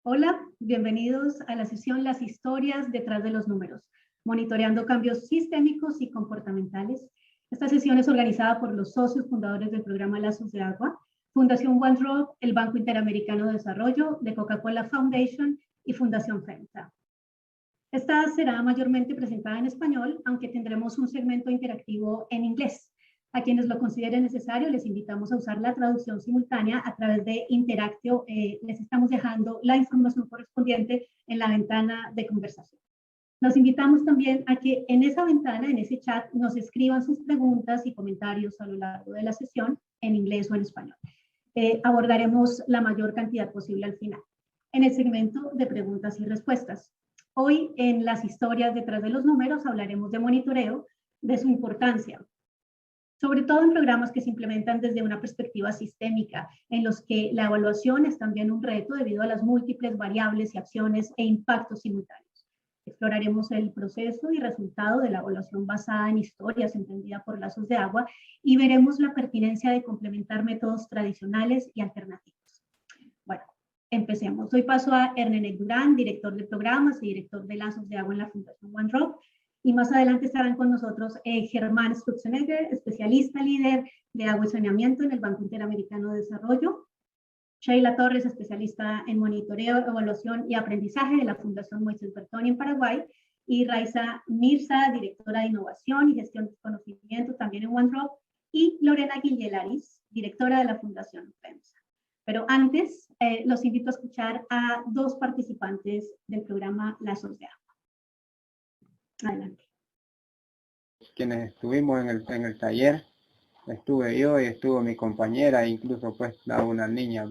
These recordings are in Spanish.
Hola, bienvenidos a la sesión Las historias detrás de los números, monitoreando cambios sistémicos y comportamentales. Esta sesión es organizada por los socios fundadores del programa Lazos de Agua, Fundación One Drop, el Banco Interamericano de Desarrollo, The Coca-Cola Foundation y Fundación FEMSA. Esta será mayormente presentada en español, aunque tendremos un segmento interactivo en inglés. A quienes lo consideren necesario, les invitamos a usar la traducción simultánea a través de Interactio. Les estamos dejando la información correspondiente en la ventana de conversación. Nos invitamos también a que en esa ventana, en ese chat, nos escriban sus preguntas y comentarios a lo largo de la sesión, en inglés o en español. Abordaremos la mayor cantidad posible al final, en el segmento de preguntas y respuestas. Hoy, en las historias detrás de los números, hablaremos de monitoreo, de su importancia, sobre todo en programas que se implementan desde una perspectiva sistémica, en los que la evaluación es también un reto debido a las múltiples variables y acciones e impactos simultáneos. Exploraremos el proceso y resultado de la evaluación basada en historias entendida por Lazos de Agua y veremos la pertinencia de complementar métodos tradicionales y alternativos. Bueno, empecemos. Doy paso a Ernenek Durán, director de programas y director de Lazos de Agua en la Fundación One Drop. Y más adelante estarán con nosotros Germán Stutzenegger, especialista líder de agua y saneamiento en el Banco Interamericano de Desarrollo. Sheila Torres, especialista en monitoreo, evaluación y aprendizaje de la Fundación Moisés Bertoni en Paraguay. Y Raiza Mirza, directora de innovación y gestión de conocimiento también en OneDrop. Y Lorena Guillelaris, directora de la Fundación FEMSA. Pero antes, los invito a escuchar a dos participantes del programa Lazos de Agua. Adelante. Quienes estuvimos en el taller, estuve yo y estuvo mi compañera, incluso pues una niña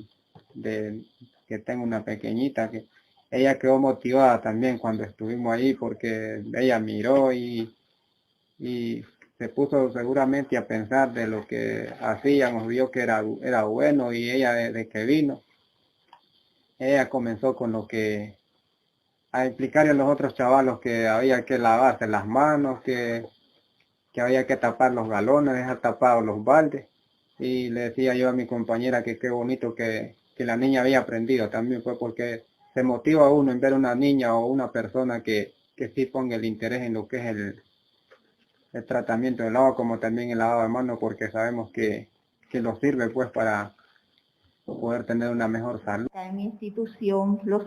que tengo una pequeñita, que ella quedó motivada también cuando estuvimos ahí porque ella miró y se puso seguramente a pensar de lo que hacíamos, vio que era bueno, y ella desde que vino, ella comenzó con lo que a explicarle a los otros chavalos que había que lavarse las manos, que había que tapar los galones, dejar tapados los baldes. Y le decía yo a mi compañera que qué bonito que la niña había aprendido también, fue porque se motiva a uno en ver una niña o una persona que sí ponga el interés en lo que es el tratamiento del agua, como también el lavado de manos, porque sabemos que nos sirve pues para poder tener una mejor salud. En mi institución los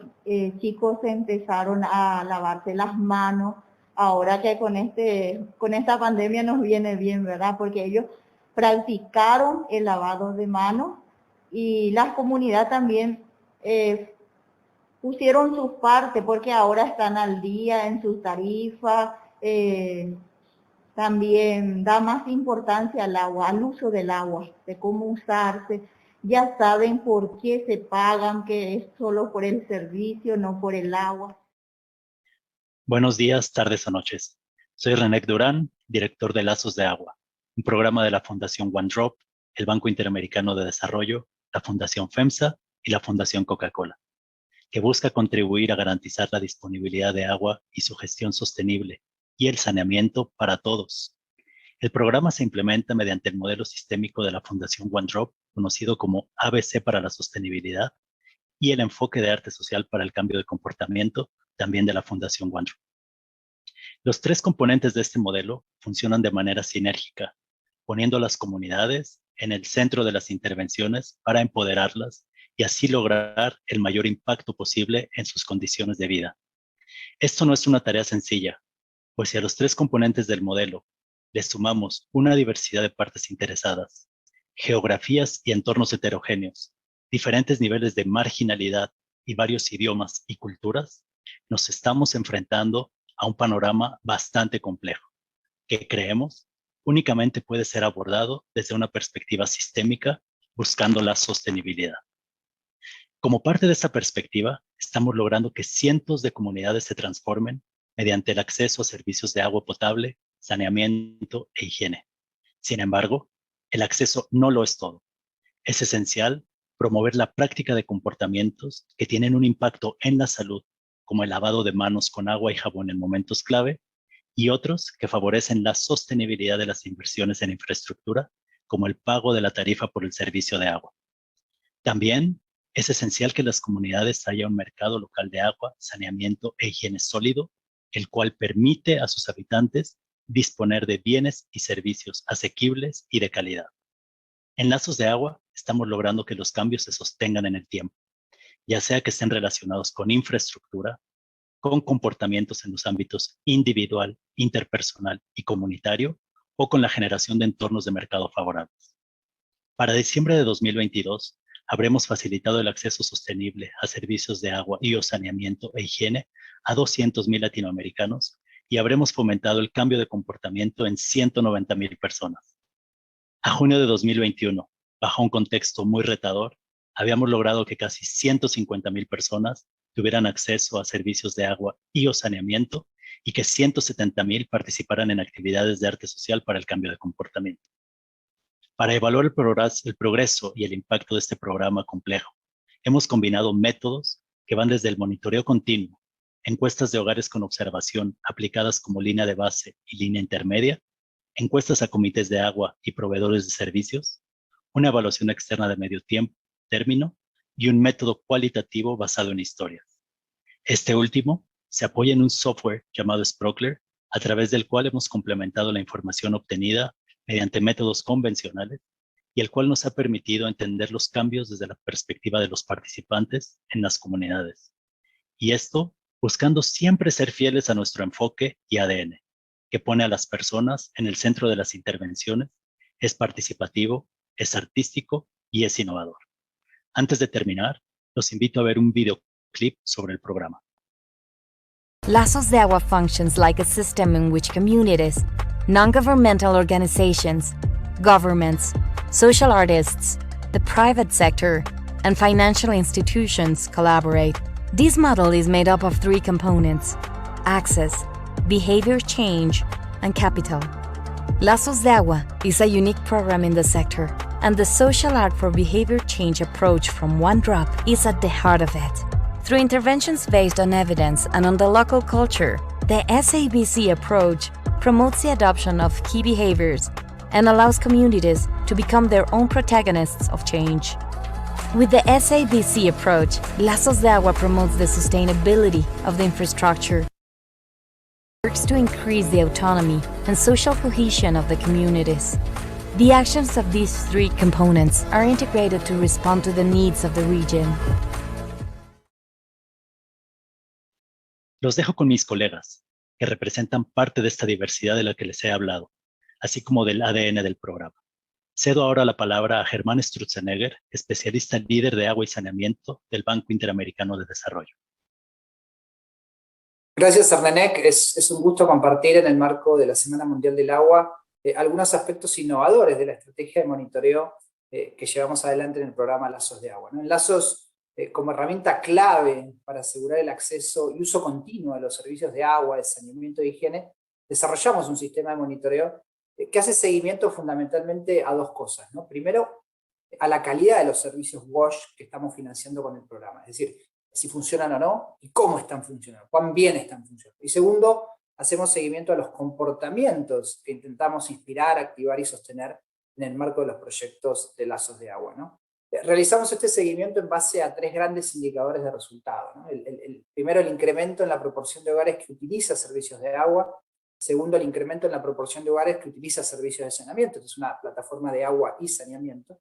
chicos empezaron a lavarse las manos, ahora que con esta pandemia nos viene bien, ¿verdad? Porque ellos practicaron el lavado de manos y las comunidades también pusieron su parte porque ahora están al día en sus tarifas, también da más importancia al agua, al uso del agua, de cómo usarse. Ya saben por qué se pagan, que es solo por el servicio, no por el agua. Buenos días, tardes o noches. Soy Ernenek Durán, director de Lazos de Agua, un programa de la Fundación One Drop, el Banco Interamericano de Desarrollo, la Fundación FEMSA y la Fundación Coca-Cola, que busca contribuir a garantizar la disponibilidad de agua y su gestión sostenible y el saneamiento para todos. El programa se implementa mediante el modelo sistémico de la Fundación One Drop, conocido como ABC para la sostenibilidad, y el enfoque de arte social para el cambio de comportamiento, también de la Fundación One Drop. Los tres componentes de este modelo funcionan de manera sinérgica, poniendo a las comunidades en el centro de las intervenciones para empoderarlas y así lograr el mayor impacto posible en sus condiciones de vida. Esto no es una tarea sencilla, pues si a los tres componentes del modelo le sumamos una diversidad de partes interesadas, geografías y entornos heterogéneos, diferentes niveles de marginalidad y varios idiomas y culturas, nos estamos enfrentando a un panorama bastante complejo, que creemos únicamente puede ser abordado desde una perspectiva sistémica, buscando la sostenibilidad. Como parte de esta perspectiva, estamos logrando que cientos de comunidades se transformen mediante el acceso a servicios de agua potable, saneamiento e higiene. Sin embargo, el acceso no lo es todo. Es esencial promover la práctica de comportamientos que tienen un impacto en la salud, como el lavado de manos con agua y jabón en momentos clave, y otros que favorecen la sostenibilidad de las inversiones en infraestructura, como el pago de la tarifa por el servicio de agua. También Es esencial que en las comunidades haya un mercado local de agua, saneamiento e higiene sólido, el cual permite a sus habitantes disponer de bienes y servicios asequibles y de calidad. En Lazos de Agua estamos logrando que los cambios se sostengan en el tiempo, ya sea que estén relacionados con infraestructura, con comportamientos en los ámbitos individual, interpersonal y comunitario, o con la generación de entornos de mercado favorables. Para diciembre de 2022, habremos facilitado el acceso sostenible a servicios de agua y o saneamiento e higiene a 200,000 latinoamericanos y habremos fomentado el cambio de comportamiento en 190,000 personas. A junio de 2021, bajo un contexto muy retador, habíamos logrado que casi 150,000 personas tuvieran acceso a servicios de agua y o saneamiento y que 170,000 participaran en actividades de arte social para el cambio de comportamiento. Para evaluar el progreso y el impacto de este programa complejo, hemos combinado métodos que van desde el monitoreo continuo, encuestas de hogares con observación aplicadas como línea de base y línea intermedia, encuestas a comités de agua y proveedores de servicios, una evaluación externa de medio término y un método cualitativo basado en historias. Este último se apoya en un software llamado Sprockler, a través del cual hemos complementado la información obtenida mediante métodos convencionales y el cual nos ha permitido entender los cambios desde la perspectiva de los participantes en las comunidades. Y esto buscando siempre ser fieles a nuestro enfoque y ADN, que pone a las personas en el centro de las intervenciones, es participativo, es artístico y es innovador. Antes de terminar, los invito a ver un videoclip sobre el programa. Lazos de Agua functions like a system in which communities, non-governmental organizations, governments, social artists, the private sector, and financial institutions collaborate. This model is made up of 3 components: access, behavior change, and capital. Lazos de Agua is a unique program in the sector, and the social art for behavior change approach from One Drop is at the heart of it. Through interventions based on evidence and on the local culture, the SABC approach promotes the adoption of key behaviors and allows communities to become their own protagonists of change. With the SABC approach, Lazos de Agua promotes the sustainability of the infrastructure, works to increase the autonomy and social cohesion of the communities. The actions of these 3 components are integrated to respond to the needs of the region. Los dejo con mis colegas, que representan parte de esta diversidad de la que les he hablado, así como del ADN del programa. Cedo ahora la palabra a Germán Strutzenegger, especialista líder de agua y saneamiento del Banco Interamericano de Desarrollo. Gracias, Renek. Es un gusto compartir en el marco de la Semana Mundial del Agua algunos aspectos innovadores de la estrategia de monitoreo que llevamos adelante en el programa Lazos de Agua, ¿no? En Lazos, como herramienta clave para asegurar el acceso y uso continuo de los servicios de agua, de saneamiento y higiene, desarrollamos un sistema de monitoreo que hace seguimiento fundamentalmente a 2 cosas, ¿no? Primero, a la calidad de los servicios WASH que estamos financiando con el programa, es decir, si funcionan o no y cómo están funcionando, cuán bien están funcionando. Y segundo, hacemos seguimiento a los comportamientos que intentamos inspirar, activar y sostener en el marco de los proyectos de Lazos de Agua, ¿no? Realizamos este seguimiento en base a 3 grandes indicadores de resultado, ¿no? Primero, el incremento en la proporción de hogares que utiliza servicios de agua. Segundo, el incremento en la proporción de hogares que utiliza servicios de saneamiento, que es una plataforma de agua y saneamiento.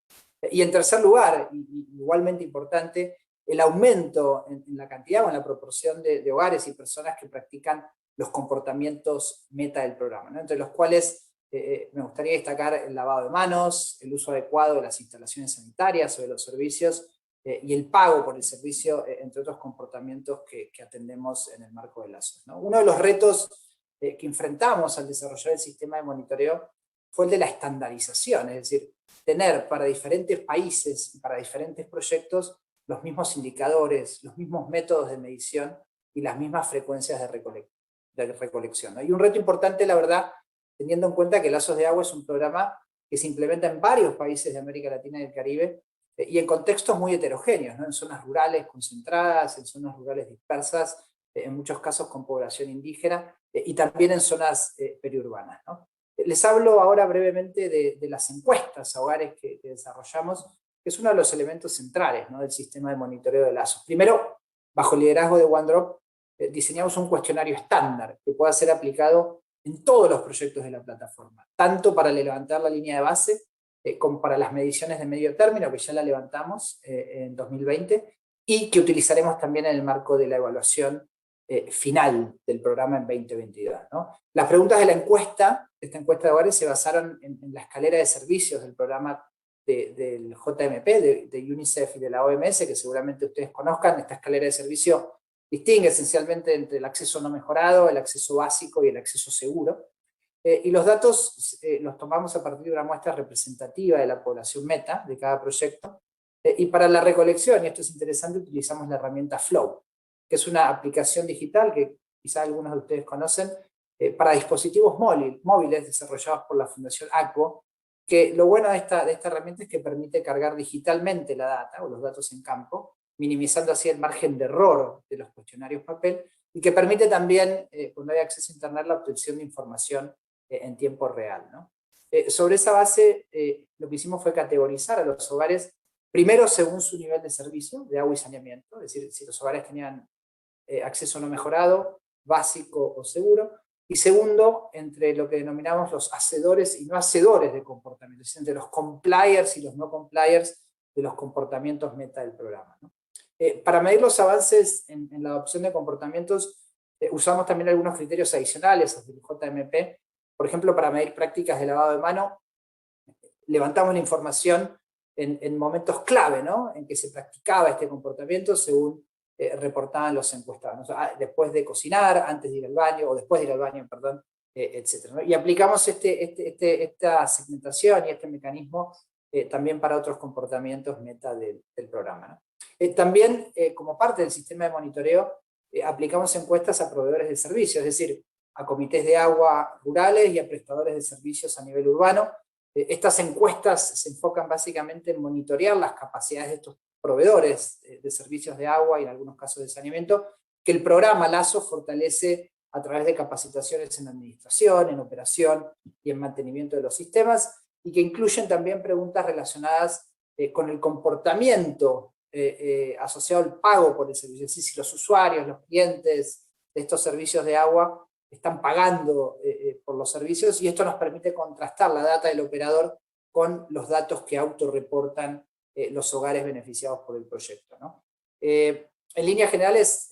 Y en tercer lugar, igualmente importante, el aumento en la cantidad o en la proporción de hogares y personas que practican los comportamientos meta del programa, ¿no? Entre los cuales me gustaría destacar el lavado de manos, el uso adecuado de las instalaciones sanitarias o de los servicios y el pago por el servicio, entre otros comportamientos que atendemos en el marco de Lazos, ¿no? Uno de los retos que enfrentamos al desarrollar el sistema de monitoreo fue el de la estandarización, es decir, tener para diferentes países y para diferentes proyectos los mismos indicadores, los mismos métodos de medición y las mismas frecuencias de recolección, ¿no? Y un reto importante, la verdad, teniendo en cuenta que Lazos de Agua es un programa que se implementa en varios países de América Latina y el Caribe, y en contextos muy heterogéneos, ¿no? En zonas rurales concentradas, en zonas rurales dispersas, en muchos casos con población indígena, y también en zonas periurbanas, ¿no? Les hablo ahora brevemente de las encuestas a hogares que desarrollamos, que es uno de los elementos centrales, ¿no?, del sistema de monitoreo de lazos. Primero, bajo el liderazgo de OneDrop, diseñamos un cuestionario estándar que pueda ser aplicado en todos los proyectos de la plataforma, tanto para levantar la línea de base, como para las mediciones de medio término, que ya la levantamos en 2020, y que utilizaremos también en el marco de la evaluación final del programa en 2022, ¿no? Las preguntas de la encuesta, esta encuesta de hogares, se basaron en la escalera de servicios del programa del JMP, de UNICEF y de la OMS, que seguramente ustedes conozcan. Esta escalera de servicio distingue esencialmente entre el acceso no mejorado, el acceso básico y el acceso seguro. Y los datos los tomamos a partir de una muestra representativa de la población meta de cada proyecto. Y para la recolección, y esto es interesante, utilizamos la herramienta Flow, que es una aplicación digital que quizá algunos de ustedes conocen, para dispositivos móviles desarrollados por la Fundación ACO, que lo bueno de esta herramienta es que permite cargar digitalmente la data, o los datos en campo, minimizando así el margen de error de los cuestionarios papel, y que permite también, cuando hay acceso a internet, la obtención de información en tiempo real, ¿no? Sobre esa base, lo que hicimos fue categorizar a los hogares, primero según su nivel de servicio, de agua y saneamiento, es decir, si los hogares tenían acceso no mejorado, básico o seguro, y segundo, entre lo que denominamos los hacedores y no hacedores de comportamiento, es decir, entre los compliers y los no compliers de los comportamientos meta del programa, ¿no? Para medir los avances en la adopción de comportamientos, usamos también algunos criterios adicionales del JMP. Por ejemplo, para medir prácticas de lavado de mano, levantamos la información en momentos clave, ¿no?, en que se practicaba este comportamiento según reportaban los encuestados, ¿no? Después de cocinar, antes de ir al baño, o después de ir al baño, perdón, etc., ¿no? Y aplicamos esta segmentación y este mecanismo también para otros comportamientos meta del programa, ¿no? También, como parte del sistema de monitoreo, aplicamos encuestas a proveedores de servicios, es decir, a comités de agua rurales y a prestadores de servicios a nivel urbano. Estas encuestas se enfocan básicamente en monitorear las capacidades de estos proveedores de servicios de agua y en algunos casos de saneamiento, que el programa LASO fortalece a través de capacitaciones en administración, en operación y en mantenimiento de los sistemas, y que incluyen también preguntas relacionadas con el comportamiento asociado al pago por el servicio, es decir, si los usuarios, los clientes de estos servicios de agua están pagando por los servicios, y esto nos permite contrastar la data del operador con los datos que autorreportan los hogares beneficiados por el proyecto, ¿no? En líneas generales,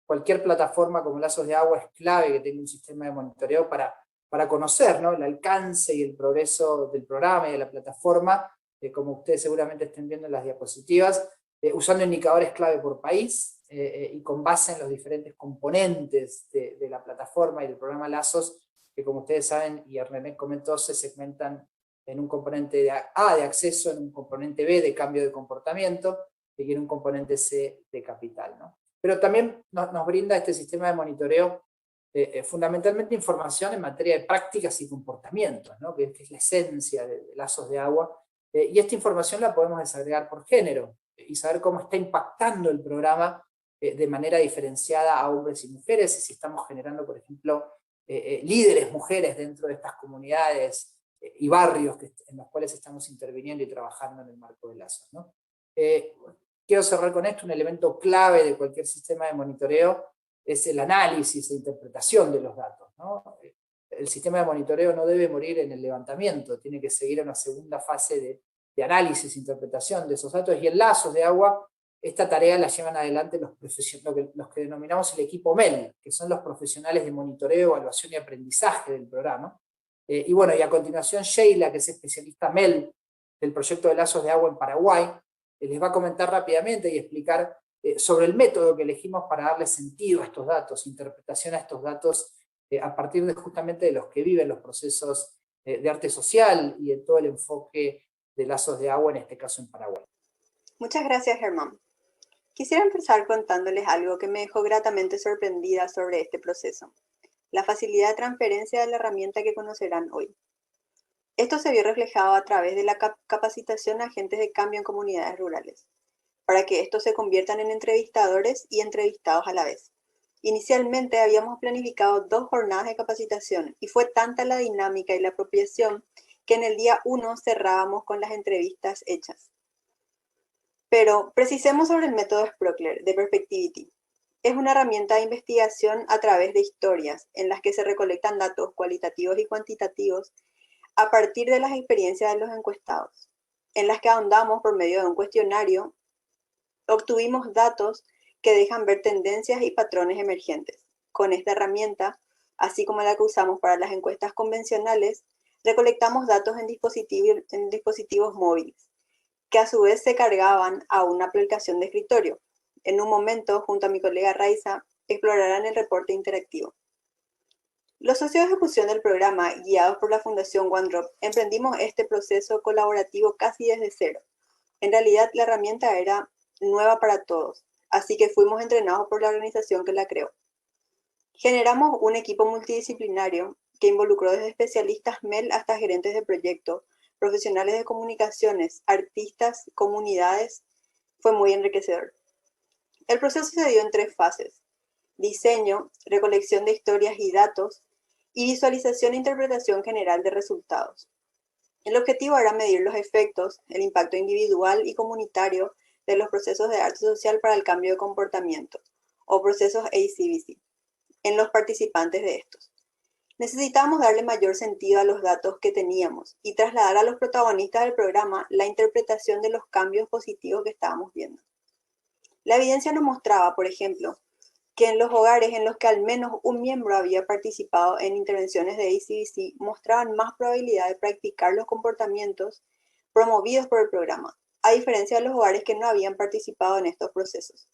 cualquier plataforma como Lazos de Agua es clave que tenga un sistema de monitoreo para conocer, ¿no?, el alcance y el progreso del programa y de la plataforma, como ustedes seguramente estén viendo en las diapositivas, usando indicadores clave por país, y con base en los diferentes componentes de la plataforma y del programa Lazos, que como ustedes saben, y René comentó, se segmentan en un componente A de acceso, en un componente B de cambio de comportamiento, y en un componente C de capital, ¿no? Pero también nos brinda este sistema de monitoreo fundamentalmente información en materia de prácticas y comportamientos, ¿no?, que es la esencia de Lazos de Agua, y esta información la podemos desagregar por género, y saber cómo está impactando el programa de manera diferenciada a hombres y mujeres, y si estamos generando, por ejemplo, líderes mujeres dentro de estas comunidades y barrios en los cuales estamos interviniendo y trabajando en el marco de Lazos, ¿no? Quiero cerrar con esto. Un elemento clave de cualquier sistema de monitoreo es el análisis e interpretación de los datos, ¿no? El sistema de monitoreo no debe morir en el levantamiento, tiene que seguir a una segunda fase de análisis e interpretación de esos datos, y en Lazos de Agua esta tarea la llevan adelante los que denominamos el equipo MEL, que son los profesionales de monitoreo, evaluación y aprendizaje del programa. Y bueno, y a continuación Sheila, que es especialista MEL del proyecto de Lazos de Agua en Paraguay, les va a comentar rápidamente y explicar sobre el método que elegimos para darle sentido a estos datos, interpretación a estos datos, a partir de justamente de los que viven los procesos de arte social y en todo el enfoque de Lazos de Agua, en este caso en Paraguay. Muchas gracias, Germán. Quisiera empezar contándoles algo que me dejó gratamente sorprendida sobre este proceso: la facilidad de transferencia de la herramienta que conocerán hoy. Esto se vio reflejado a través de la capacitación a agentes de cambio en comunidades rurales, para que estos se conviertan en entrevistadores y entrevistados a la vez. Inicialmente habíamos planificado 2 jornadas de capacitación, y fue tanta la dinámica y la apropiación que en el día 1 cerrábamos con las entrevistas hechas. Pero precisemos sobre el método Sprockler de Perspectivity. Es una herramienta de investigación a través de historias en las que se recolectan datos cualitativos y cuantitativos a partir de las experiencias de los encuestados, en las que ahondamos por medio de un cuestionario. Obtuvimos datos que dejan ver tendencias y patrones emergentes. Con esta herramienta, así como la que usamos para las encuestas convencionales, recolectamos datos en dispositivos móviles, que a su vez se cargaban a una aplicación de escritorio. En un momento, junto a mi colega Raiza, explorarán el reporte interactivo. Los socios de ejecución del programa, guiados por la Fundación OneDrop, emprendimos este proceso colaborativo casi desde cero. En realidad, la herramienta era nueva para todos, así que fuimos entrenados por la organización que la creó. Generamos un equipo multidisciplinario que involucró desde especialistas MEL hasta gerentes de proyecto, profesionales de comunicaciones, artistas, comunidades. Fue muy enriquecedor. El proceso se dio en 3 fases: diseño, recolección de historias y datos, y visualización e interpretación general de resultados. El objetivo era medir los efectos, el impacto individual y comunitario de los procesos de arte social para el cambio de comportamiento, o procesos ACVC, en los participantes de estos. Necesitábamos darle mayor sentido a los datos que teníamos y trasladar a los protagonistas del programa la interpretación de los cambios positivos que estábamos viendo. La evidencia nos mostraba, por ejemplo, que en los hogares en los que al menos un miembro había participado en intervenciones de ACVC mostraban más probabilidad de practicar los comportamientos promovidos por el programa, a diferencia de los hogares que no habían participado en estos procesos.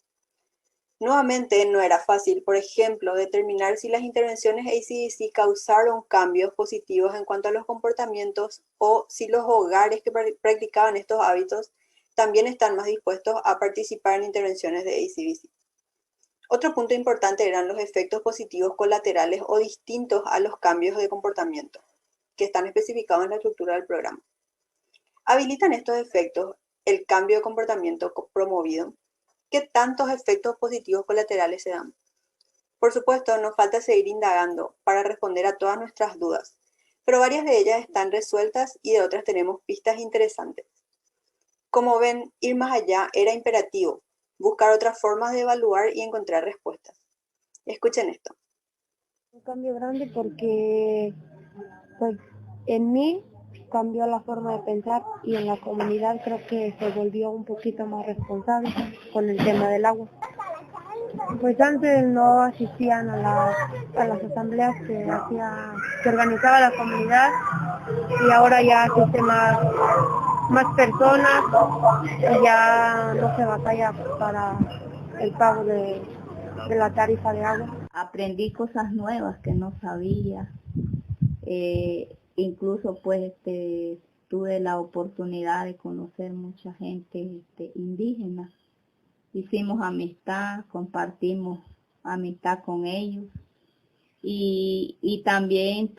Nuevamente, no era fácil, por ejemplo, determinar si las intervenciones ACVC causaron cambios positivos en cuanto a los comportamientos o si los hogares que practicaban estos hábitos también están más dispuestos a participar en intervenciones de ACVC. Otro punto importante eran los efectos positivos colaterales o distintos a los cambios de comportamiento, que están especificados en la estructura del programa. ¿Habilitan estos efectos el cambio de comportamiento promovido? ¿Qué tantos efectos positivos colaterales se dan? Por supuesto, nos falta seguir indagando para responder a todas nuestras dudas, pero varias de ellas están resueltas y de otras tenemos pistas interesantes. Como ven, ir más allá era imperativo, buscar otras formas de evaluar y encontrar respuestas. Escuchen esto. Un cambio grande porque pues, en mí cambió la forma de pensar y en la comunidad creo que se volvió un poquito más responsable con el tema del agua. Pues antes no asistían a las asambleas que organizaba la comunidad y ahora ya asisten más personas y ya no se batalla para el pago de la tarifa de agua. Aprendí cosas nuevas que no sabía. Incluso pues tuve la oportunidad de conocer mucha gente indígena. Hicimos amistad, compartimos amistad con ellos y también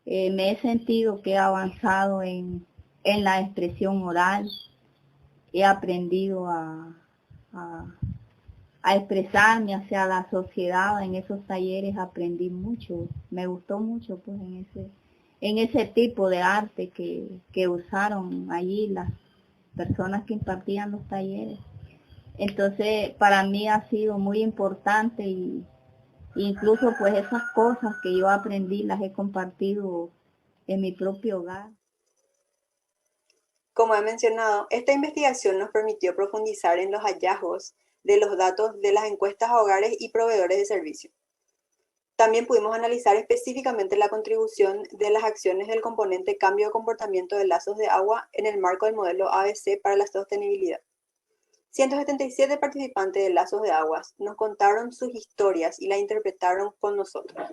me he sentido que he avanzado en la expresión oral. He aprendido a expresarme hacia la sociedad. En esos talleres aprendí mucho, me gustó mucho pues en ese tipo de arte que usaron allí las personas que impartían los talleres. Entonces para mí ha sido muy importante y incluso pues esas cosas que yo aprendí las he compartido en mi propio hogar. Como he mencionado, esta investigación nos permitió profundizar en los hallazgos de los datos de las encuestas a hogares y proveedores de servicio. También pudimos analizar específicamente la contribución de las acciones del componente cambio de comportamiento de lazos de agua en el marco del modelo ABC para la sostenibilidad. 177 participantes de lazos de aguas nos contaron sus historias y la interpretaron con nosotros.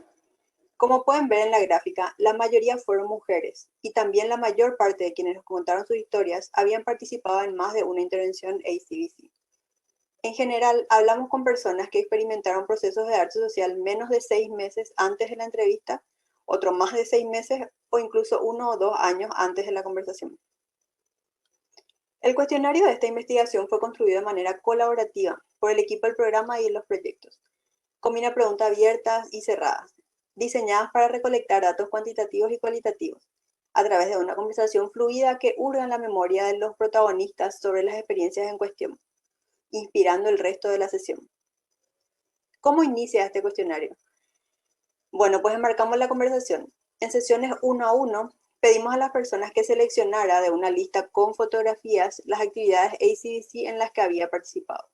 Como pueden ver en la gráfica, la mayoría fueron mujeres y también la mayor parte de quienes nos contaron sus historias habían participado en más de una intervención ACVC. En general, hablamos con personas que experimentaron procesos de arte social menos de 6 meses antes de la entrevista, otro más de 6 meses o incluso 1 o 2 años antes de la conversación. El cuestionario de esta investigación fue construido de manera colaborativa por el equipo del programa y de los proyectos. Combina preguntas abiertas y cerradas, diseñadas para recolectar datos cuantitativos y cualitativos, a través de una conversación fluida que hurga en la memoria de los protagonistas sobre las experiencias en cuestión, inspirando el resto de la sesión. ¿Cómo inicia este cuestionario? Bueno, pues enmarcamos la conversación. En sesiones 1 a 1, pedimos a las personas que seleccionara de una lista con fotografías las actividades ACDC en las que había participado.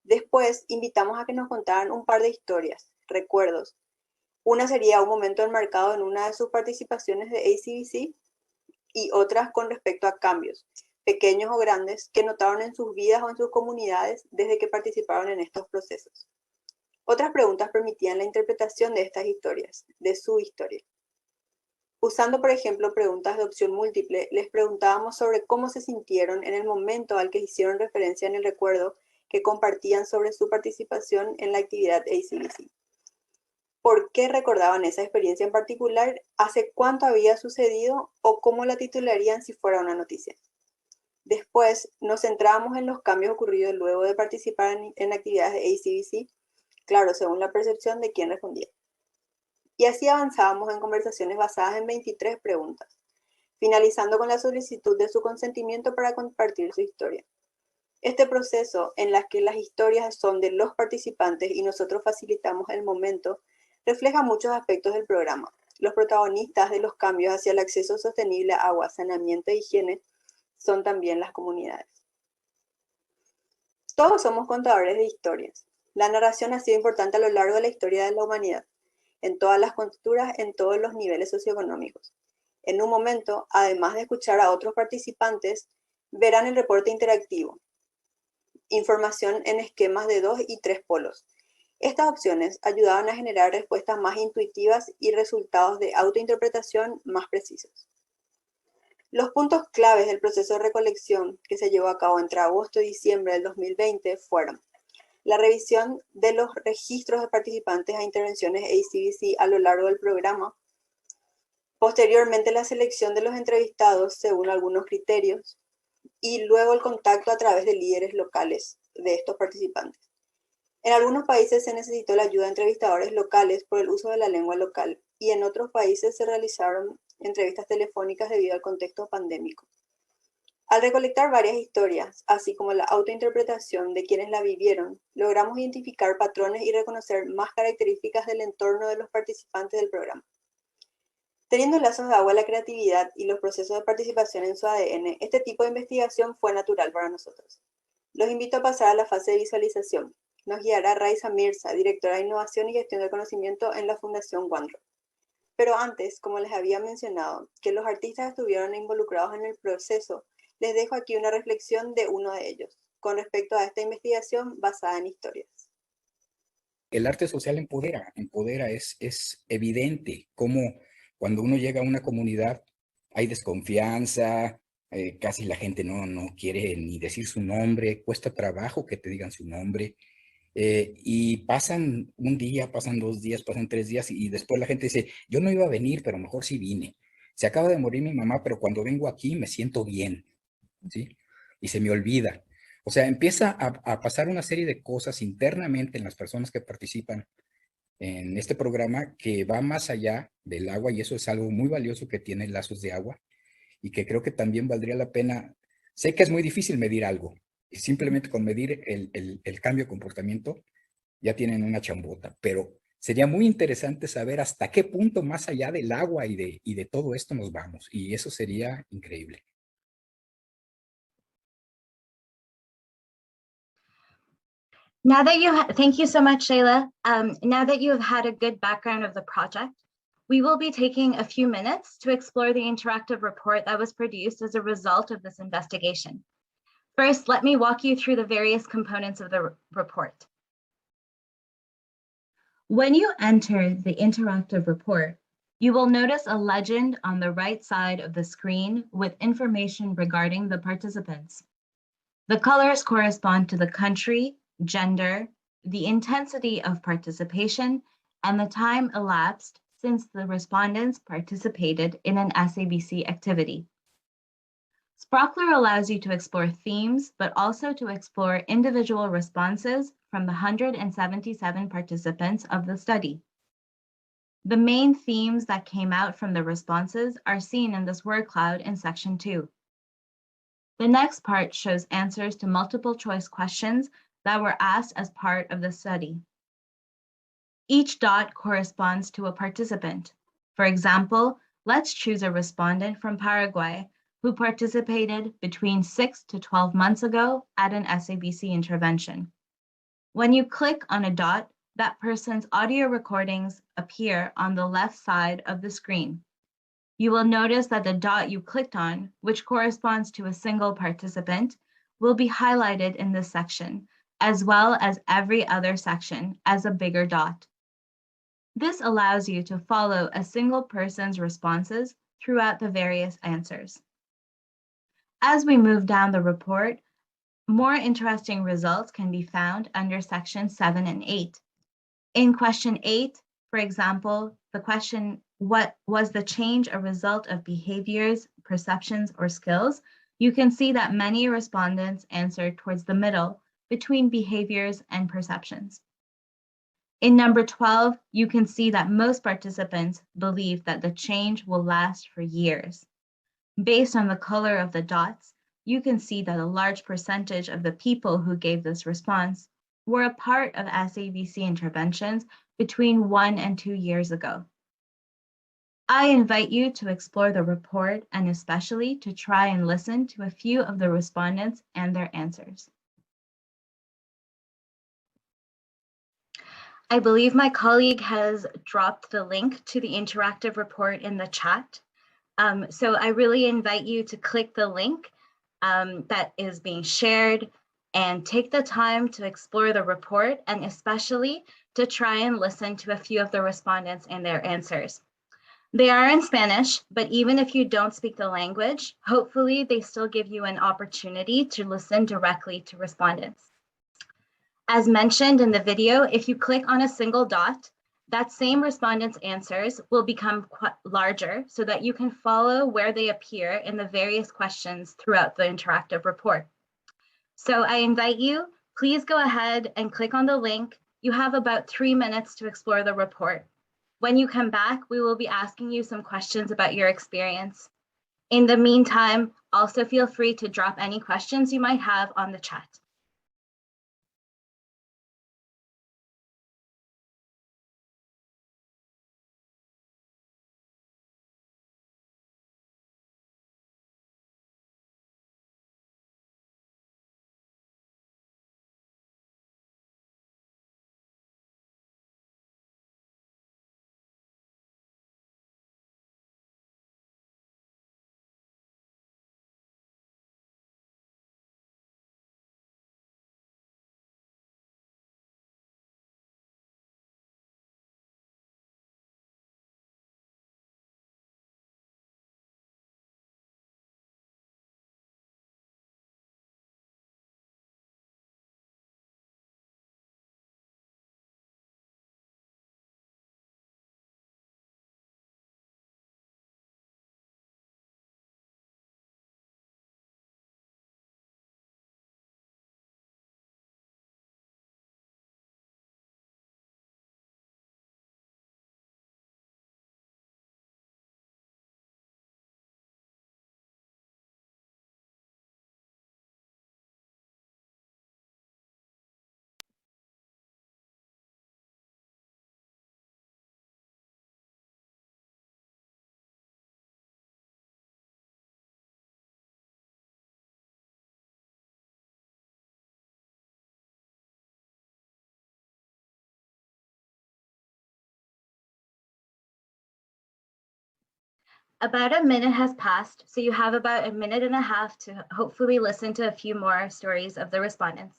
Después, invitamos a que nos contaran un par de historias, recuerdos. Una sería un momento enmarcado en una de sus participaciones de ACDC y otras con respecto a cambios, pequeños o grandes, que notaron en sus vidas o en sus comunidades desde que participaron en estos procesos. Otras preguntas permitían la interpretación de estas historias, de su historia. Usando, por ejemplo, preguntas de opción múltiple, les preguntábamos sobre cómo se sintieron en el momento al que hicieron referencia en el recuerdo que compartían sobre su participación en la actividad ACDC. ¿Por qué recordaban esa experiencia en particular? ¿Hace cuánto había sucedido? ¿O cómo la titularían si fuera una noticia? Después, nos centrábamos en los cambios ocurridos luego de participar en actividades de ACDC, claro, según la percepción de quien respondía. Y así avanzábamos en conversaciones basadas en 23 preguntas, finalizando con la solicitud de su consentimiento para compartir su historia. Este proceso, en el que las historias son de los participantes y nosotros facilitamos el momento, refleja muchos aspectos del programa. Los protagonistas de los cambios hacia el acceso sostenible a agua, saneamiento e higiene son también las comunidades. Todos somos contadores de historias. La narración ha sido importante a lo largo de la historia de la humanidad, en todas las culturas, en todos los niveles socioeconómicos. En un momento, además de escuchar a otros participantes, verán el reporte interactivo, información en esquemas de 2 y 3 polos. Estas opciones ayudaban a generar respuestas más intuitivas y resultados de autointerpretación más precisos. Los puntos claves del proceso de recolección que se llevó a cabo entre agosto y diciembre del 2020 fueron la revisión de los registros de participantes a intervenciones ACDC a lo largo del programa, posteriormente la selección de los entrevistados según algunos criterios, y luego el contacto a través de líderes locales de estos participantes. En algunos países se necesitó la ayuda de entrevistadores locales por el uso de la lengua local, y en otros países se realizaron entrevistas telefónicas debido al contexto pandémico. Al recolectar varias historias, así como la autointerpretación de quienes la vivieron, logramos identificar patrones y reconocer más características del entorno de los participantes del programa. Teniendo lazos de agua la creatividad y los procesos de participación en su ADN, este tipo de investigación fue natural para nosotros. Los invito a pasar a la fase de visualización. Nos guiará Raiza Mirza, directora de Innovación y Gestión del Conocimiento en la Fundación OneDrop. Pero antes, como les había mencionado, que los artistas estuvieron involucrados en el proceso, les dejo aquí una reflexión de uno de ellos, con respecto a esta investigación basada en historias. El arte social empodera, es evidente cómo cuando uno llega a una comunidad hay desconfianza, casi la gente no quiere ni decir su nombre, cuesta trabajo que te digan su nombre, y pasan un día, pasan 2 días, pasan 3 días y después la gente dice, yo no iba a venir, pero mejor sí vine. Se acaba de morir mi mamá, pero cuando vengo aquí me siento bien, ¿sí? Y se me olvida. O sea, empieza a pasar una serie de cosas internamente en las personas que participan en este programa que va más allá del agua, y eso es algo muy valioso que tiene Lazos de Agua y que creo que también valdría la pena. Sé que es muy difícil medir algo, y simplemente con medir el cambio de comportamiento ya tienen una chambota, pero sería muy interesante saber hasta qué punto más allá del agua y de todo esto nos vamos, y eso sería increíble. Now that thank you so much, Shayla. Now that you have had a good background of the project, we will be taking a few minutes to explore the interactive report that was produced as a result of this investigation. First, let me walk you through the various components of the report. When you enter the interactive report, you will notice a legend on the right side of the screen with information regarding the participants. The colors correspond to the country, gender, the intensity of participation, and the time elapsed since the respondents participated in an SABC activity. Sprockler allows you to explore themes, but also to explore individual responses from the 177 participants of the study. The main themes that came out from the responses are seen in this word cloud in section 2. The next part shows answers to multiple choice questions that were asked as part of the study. Each dot corresponds to a participant. For example, let's choose a respondent from Paraguay who participated between 6 to 12 months ago at an SABC intervention. When you click on a dot, that person's audio recordings appear on the left side of the screen. You will notice that the dot you clicked on, which corresponds to a single participant, will be highlighted in this section, as well as every other section as a bigger dot. This allows you to follow a single person's responses throughout the various answers. As we move down the report, more interesting results can be found under sections 7 and 8. In question 8, for example, the question, what was the change a result of behaviors, perceptions, or skills? You can see that many respondents answered towards the middle between behaviors and perceptions. In number 12, you can see that most participants believe that the change will last for years. Based on the color of the dots, you can see that a large percentage of the people who gave this response were a part of SABC interventions between 1 and 2 years ago. I invite you to explore the report and especially to try and listen to a few of the respondents and their answers. I believe my colleague has dropped the link to the interactive report in the chat. So I really invite you to click the link that is being shared and take the time to explore the report and especially to try and listen to a few of the respondents and their answers. They are in Spanish, but even if you don't speak the language, hopefully they still give you an opportunity to listen directly to respondents. As mentioned in the video, if you click on a single dot, that same respondent's answers will become larger so that you can follow where they appear in the various questions throughout the interactive report. So I invite you, please go ahead and click on the link. You have about 3 minutes to explore the report. When you come back, we will be asking you some questions about your experience. In the meantime, also feel free to drop any questions you might have on the chat. About a minute has passed, so you have about a minute and a half to hopefully listen to a few more stories of the respondents.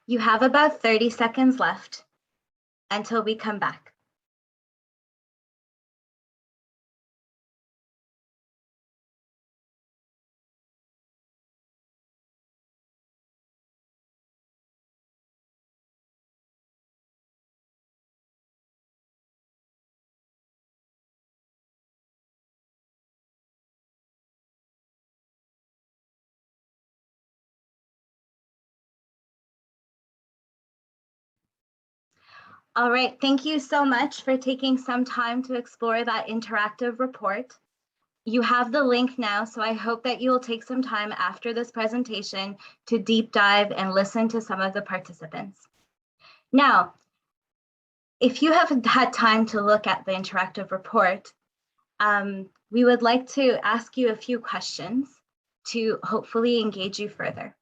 You have about 30 seconds left until we come back. All right, thank you so much for taking some time to explore that interactive report. You have the link now, so I hope that you will take some time after this presentation to deep dive and listen to some of the participants. Now, if you haven't had time to look at the interactive report, we would like to ask you a few questions to hopefully engage you further.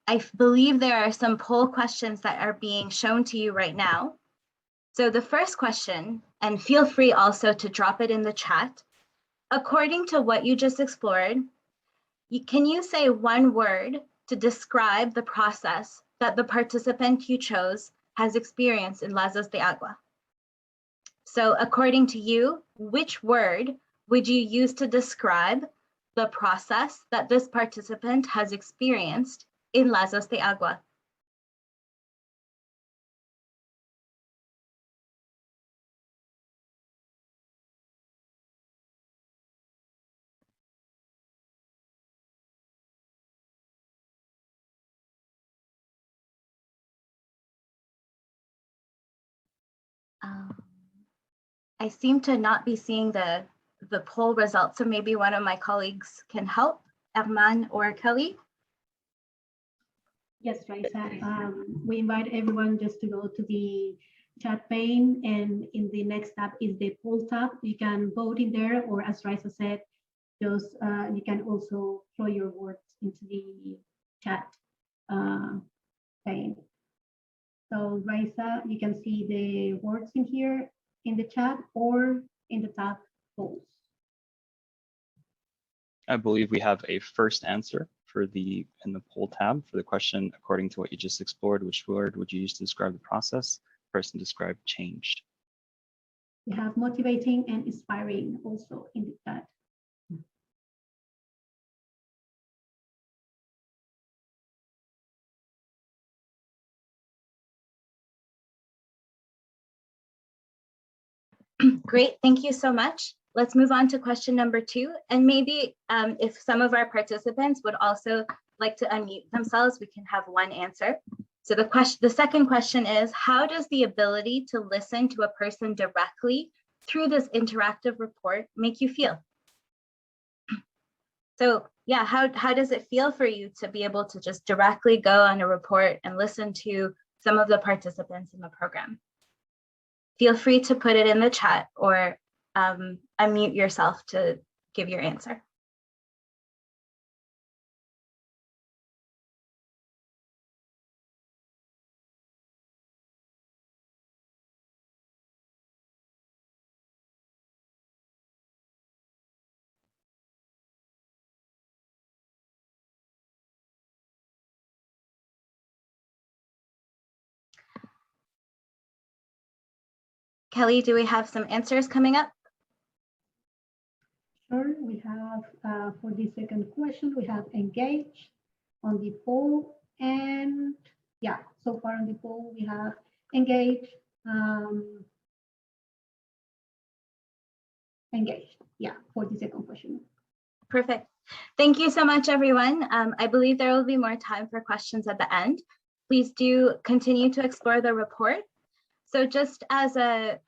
I believe there are some poll questions that are being shown to you right now. So the first question, and feel free also to drop it in the chat. According to what you just explored, can you say one word to describe the process that the participant you chose has experienced in Lazos de Agua? So according to you, which word would you use to describe the process that this participant has experienced in Lazos de Agua? I seem to not be seeing the poll results, so maybe one of my colleagues can help, Herman or Kelly. Yes, Raisa. We invite everyone just to go to the chat pane, and in the next tab is the poll tab. You can vote in there, or as Raisa said, just you can also throw your words into the chat pane. So Raisa, you can see the words in here in the chat or in the tab polls. I believe we have a first answer for in the poll tab for the question, according to what you just explored, which word would you use to describe the process? Person described changed. We have motivating and inspiring also in the chat. Great, thank you so much. Let's move on to question number 2. And maybe if some of our participants would also like to unmute themselves, we can have one answer. So the second question is, how does the ability to listen to a person directly through this interactive report make you feel? So yeah, how does it feel for you to be able to just directly go on a report and listen to some of the participants in the program? Feel free to put it in the chat or unmute yourself to give your answer. Kelly, do we have some answers coming up? Sure, we have for the second question, we have engage on the poll, and yeah, so far on the poll we have engage, engaged, yeah, for the second question. Perfect. Thank you so much, everyone. I believe there will be more time for questions at the end. Please do continue to explore the report. So just as a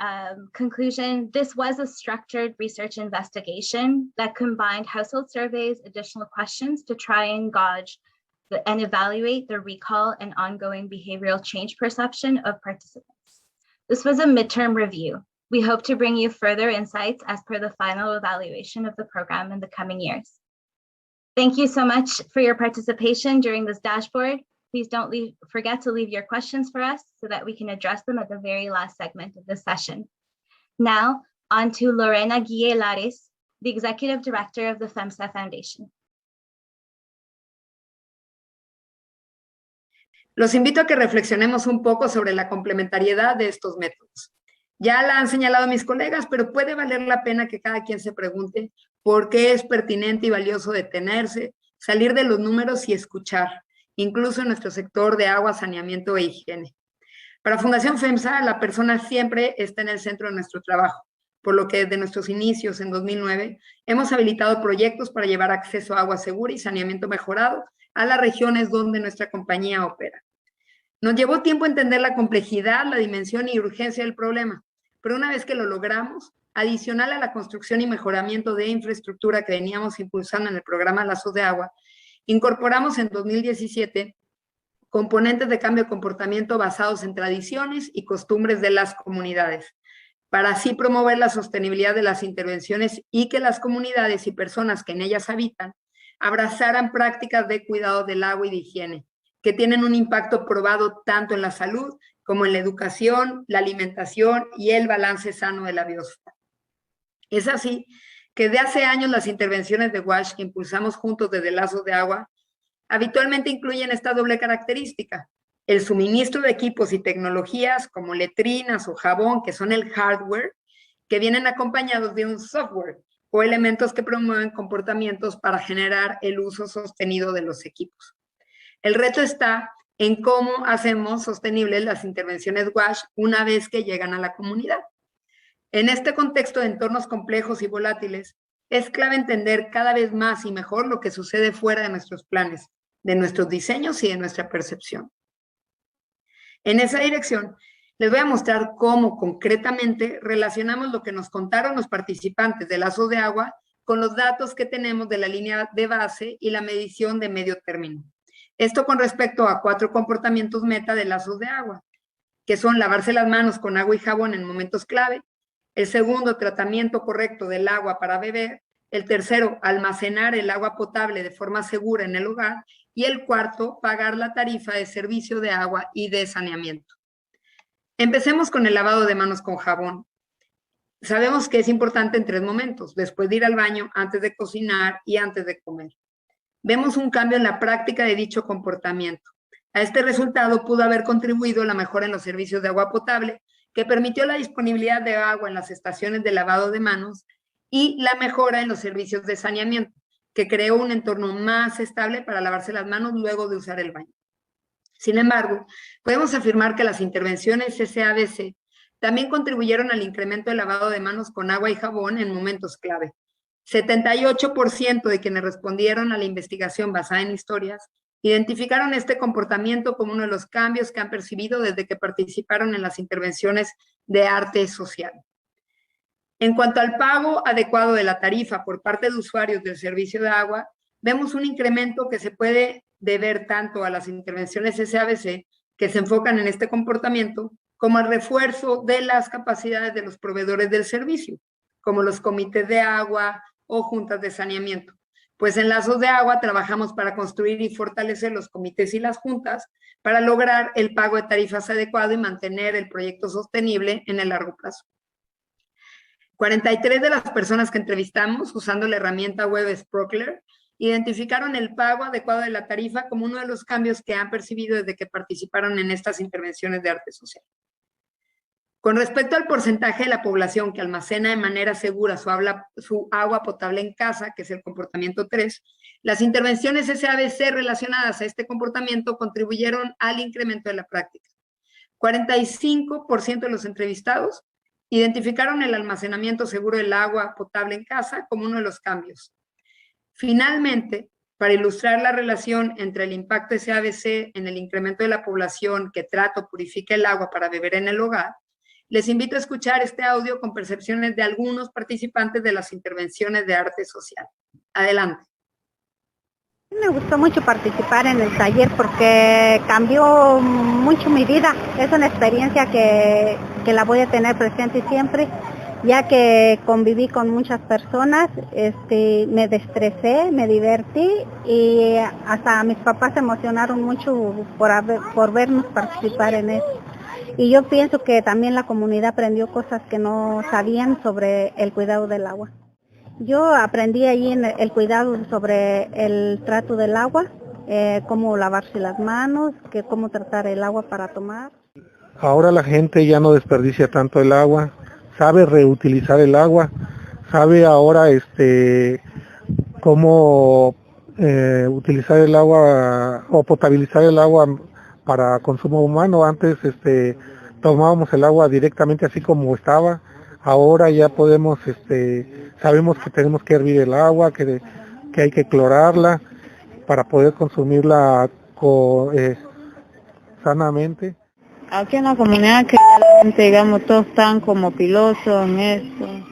conclusion, this was a structured research investigation that combined household surveys, additional questions to try and gauge and evaluate the recall and ongoing behavioral change perception of participants. This was a midterm review. We hope to bring you further insights as per the final evaluation of the program in the coming years. Thank you so much for your participation during this dashboard. Please don't forget to leave your questions for us so that we can address them at the very last segment of this session. Now, on to Lorena Guille Lares, the Executive Director of the FEMSA Foundation. Los invito a que reflexionemos un poco sobre la complementariedad de estos métodos. Ya la han señalado mis colegas, pero puede valer la pena que cada quien se pregunte por qué es pertinente y valioso detenerse, salir de los números y escuchar, incluso en nuestro sector de agua, saneamiento e higiene. Para Fundación FEMSA, la persona siempre está en el centro de nuestro trabajo, por lo que desde nuestros inicios en 2009 hemos habilitado proyectos para llevar acceso a agua segura y saneamiento mejorado a las regiones donde nuestra compañía opera. Nos llevó tiempo entender la complejidad, la dimensión y urgencia del problema, pero una vez que lo logramos, adicional a la construcción y mejoramiento de infraestructura que veníamos impulsando en el programa Lazos de Agua, incorporamos en 2017 componentes de cambio de comportamiento basados en tradiciones y costumbres de las comunidades, para así promover la sostenibilidad de las intervenciones y que las comunidades y personas que en ellas habitan abrazaran prácticas de cuidado del agua y de higiene, que tienen un impacto probado tanto en la salud como en la educación, la alimentación y el balance sano de la biosfera. Es así que de hace años las intervenciones de WASH que impulsamos juntos desde Lazos de Agua habitualmente incluyen esta doble característica: el suministro de equipos y tecnologías como letrinas o jabón, que son el hardware, que vienen acompañados de un software o elementos que promueven comportamientos para generar el uso sostenido de los equipos. El reto está en cómo hacemos sostenibles las intervenciones WASH una vez que llegan a la comunidad. En este contexto de entornos complejos y volátiles, es clave entender cada vez más y mejor lo que sucede fuera de nuestros planes, de nuestros diseños y de nuestra percepción. En esa dirección, les voy a mostrar cómo concretamente relacionamos lo que nos contaron los participantes de Lazos de Agua con los datos que tenemos de la línea de base y la medición de medio término. Esto con respecto a 4 comportamientos meta de Lazos de Agua, que son lavarse las manos con agua y jabón en momentos clave, el segundo, tratamiento correcto del agua para beber, el tercero, almacenar el agua potable de forma segura en el hogar, y el cuarto, pagar la tarifa de servicio de agua y de saneamiento. Empecemos con el lavado de manos con jabón. Sabemos que es importante en 3 momentos: después de ir al baño, antes de cocinar y antes de comer. Vemos un cambio en la práctica de dicho comportamiento. A este resultado pudo haber contribuido la mejora en los servicios de agua potable, que permitió la disponibilidad de agua en las estaciones de lavado de manos, y la mejora en los servicios de saneamiento, que creó un entorno más estable para lavarse las manos luego de usar el baño. Sin embargo, podemos afirmar que las intervenciones SABC también contribuyeron al incremento del lavado de manos con agua y jabón en momentos clave. 78% de quienes respondieron a la investigación basada en historias identificaron este comportamiento como uno de los cambios que han percibido desde que participaron en las intervenciones de arte social. En cuanto al pago adecuado de la tarifa por parte de usuarios del servicio de agua, vemos un incremento que se puede deber tanto a las intervenciones SABC, que se enfocan en este comportamiento, como al refuerzo de las capacidades de los proveedores del servicio, como los comités de agua o juntas de saneamiento. Pues en Lazos de Agua trabajamos para construir y fortalecer los comités y las juntas para lograr el pago de tarifas adecuado y mantener el proyecto sostenible en el largo plazo. 43 de las personas que entrevistamos usando la herramienta web Sprockler identificaron el pago adecuado de la tarifa como uno de los cambios que han percibido desde que participaron en estas intervenciones de arte social. Con respecto al porcentaje de la población que almacena de manera segura su agua potable en casa, que es el comportamiento 3, las intervenciones SABC relacionadas a este comportamiento contribuyeron al incremento de la práctica. 45% de los entrevistados identificaron el almacenamiento seguro del agua potable en casa como uno de los cambios. Finalmente, para ilustrar la relación entre el impacto SABC en el incremento de la población que trata o purifica el agua para beber en el hogar, les invito a escuchar este audio con percepciones de algunos participantes de las intervenciones de arte social. Adelante. Me gustó mucho participar en el taller porque cambió mucho mi vida. Es una experiencia que la voy a tener presente siempre, ya que conviví con muchas personas, me desestresé, me divertí y hasta mis papás se emocionaron mucho por vernos participar en eso. Y yo pienso que también la comunidad aprendió cosas que no sabían sobre el cuidado del agua. Yo aprendí allí en el cuidado sobre el trato del agua, cómo lavarse las manos, cómo tratar el agua para tomar. Ahora la gente ya no desperdicia tanto el agua, sabe reutilizar el agua, sabe ahora cómo utilizar el agua o potabilizar el agua para consumo humano. Antes tomábamos el agua directamente así como estaba. Ahora ya podemos, sabemos que tenemos que hervir el agua, que hay que clorarla para poder consumirla sanamente. Aquí en la comunidad que la gente, digamos, todos están como pilosos en eso.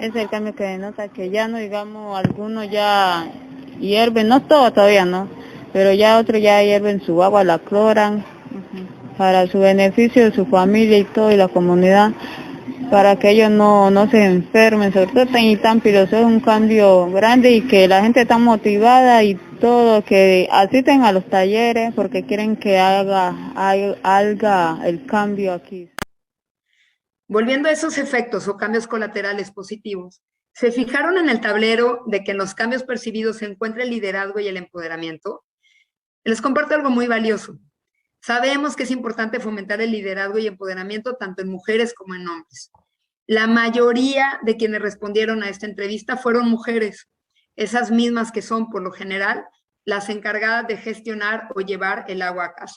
Es el cambio que denota que ya no, digamos, algunos ya hierven, no todo todavía, ¿no? Pero ya otros ya hierven su agua, la cloran, para su beneficio de su familia y todo, y la comunidad, para que ellos no se enfermen, sobre todo tan pilosos. Es un cambio grande y que la gente está motivada y todo, que asisten a los talleres porque quieren que haga el cambio aquí. Volviendo a esos efectos o cambios colaterales positivos, ¿se fijaron en el tablero de que en los cambios percibidos se encuentra el liderazgo y el empoderamiento? Les comparto algo muy valioso. Sabemos que es importante fomentar el liderazgo y empoderamiento tanto en mujeres como en hombres. La mayoría de quienes respondieron a esta entrevista fueron mujeres, esas mismas que son, por lo general, las encargadas de gestionar o llevar el agua a casa.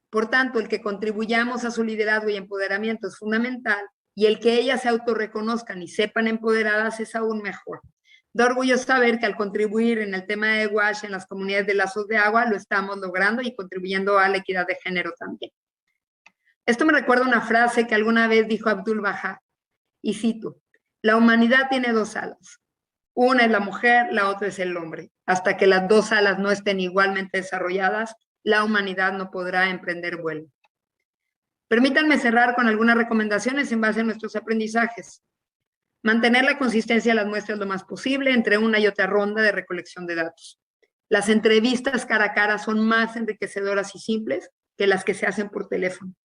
Por tanto, el que contribuyamos a su liderazgo y empoderamiento es fundamental, y el que ellas se autorreconozcan y sepan empoderadas es aún mejor. Da orgullo saber que al contribuir en el tema de WASH en las comunidades de lazos de agua lo estamos logrando y contribuyendo a la equidad de género también. Esto me recuerda una frase que alguna vez dijo Abdul Baha, y cito: la humanidad tiene dos alas. Una es la mujer, la otra es el hombre. Hasta que las dos alas no estén igualmente desarrolladas, la humanidad no podrá emprender vuelo. Permítanme cerrar con algunas recomendaciones en base a nuestros aprendizajes. Mantener la consistencia de las muestras lo más posible entre una y otra ronda de recolección de datos. Las entrevistas cara a cara son más enriquecedoras y simples que las que se hacen por teléfono.